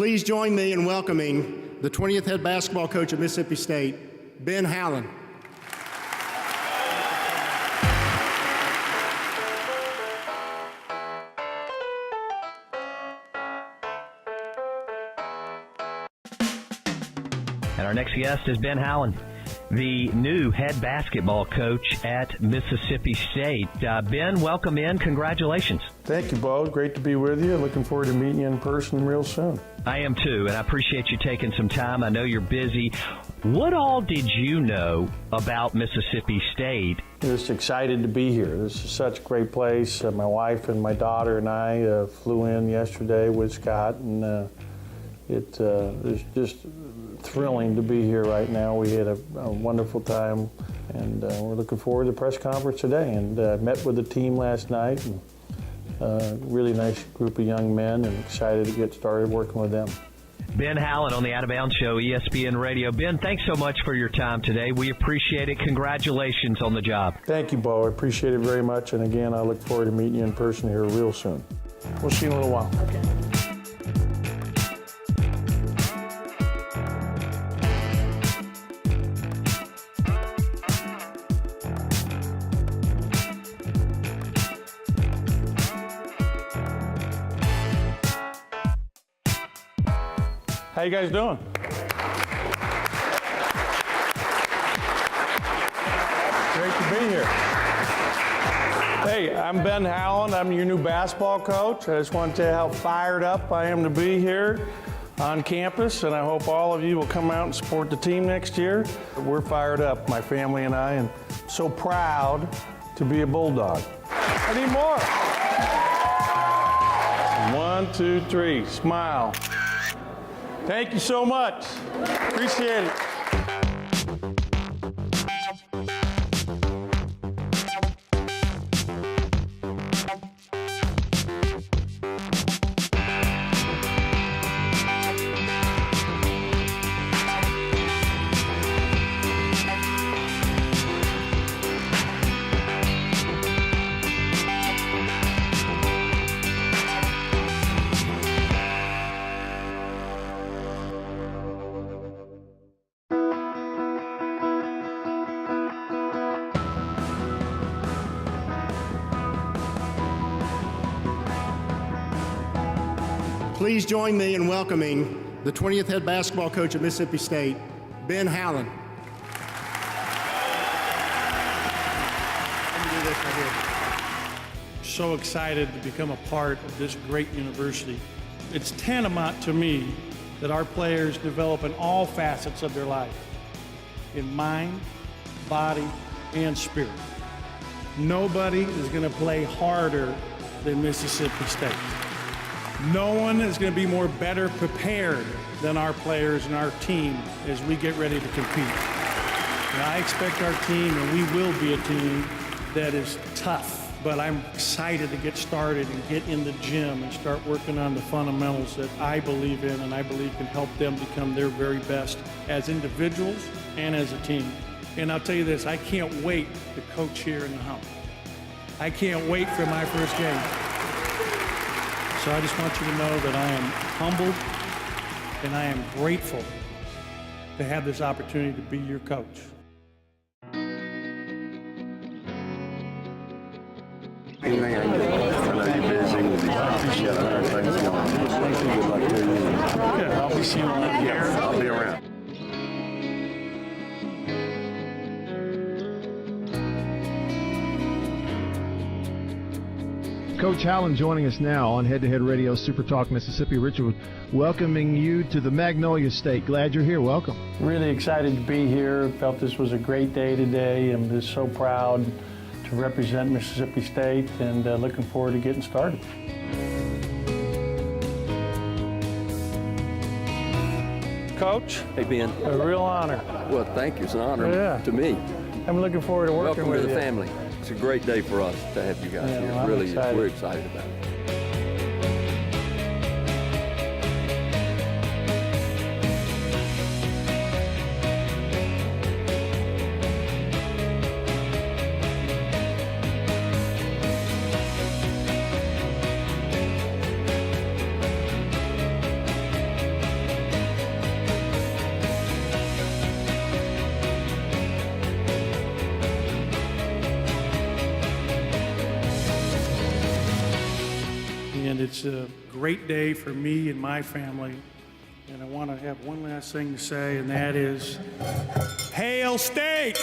Please join me in welcoming the 20th head basketball coach of Mississippi State, Ben Howland. And our next guest is Ben Howland, the new head basketball coach at Mississippi State. Ben, welcome in. Congratulations. Thank you, Bo. Great to be with you. Looking forward to meeting you in person real soon. I am too, and I appreciate you taking some time. I know you're busy. What all did you know about Mississippi State? Just excited to be here. This is such a great place. My wife and my daughter and I flew in yesterday with Scott, and it's just thrilling to be here right now. We had a wonderful time, and we're looking forward to the press conference today. And met with the team last night, and really nice group of young men, and excited to get started working with them. Ben Howland on the Out of Bounds Show, ESPN Radio. Ben, thanks so much for your time today. We appreciate it. Congratulations on the job. Thank you, Bo. I appreciate it very much. And again, I look forward to meeting you in person here real soon. We'll see you in a little while. Okay. How you guys doing? Great to be here. Hey, I'm Ben Howland. I'm your new basketball coach. I just want to tell you how fired up I am to be here on campus, and I hope all of you will come out and support the team next year. We're fired up, my family and I, and so proud to be a Bulldog. I need more. 1, 2, 3, smile. Thank you so much. Appreciate it. Please join me in welcoming the 20th head basketball coach of Mississippi State, Ben Howland. So excited to become a part of this great university. It's tantamount to me that our players develop in all facets of their life, in mind, body, and spirit. Nobody is going to play harder than Mississippi State. No one is going to be more better prepared than our players and our team as we get ready to compete. And I expect our team, and we will be a team that is tough, but I'm excited to get started and get in the gym and start working on the fundamentals that I believe in and I believe can help them become their very best as individuals and as a team. And I'll tell you this, I can't wait to coach here in the Howland. I can't wait for my first game. So I just want you to know that I am humbled and I am grateful to have this opportunity to be your coach. Anything I can do. I know you're busy. I appreciate it. Everything's going on. Good luck to you. Yeah, I'll be seeing you around here. I'll be around. Coach Howland joining us now on Head to Head Radio Super Talk Mississippi. Richard, welcoming you to the Magnolia State. Glad you're here. Welcome. Really excited to be here. Felt this was a great day today. I'm just so proud to represent Mississippi State and looking forward to getting started. Coach. Hey, Ben. A real honor. Well, thank you. It's an honor to me. I'm looking forward to working with you. Welcome to the you. family. It's a great day for us to have you guys here. Well, Really, excited. we're excited about it. it's a great day for me and my family. And I want to have one last thing to say, and that is, Hail State!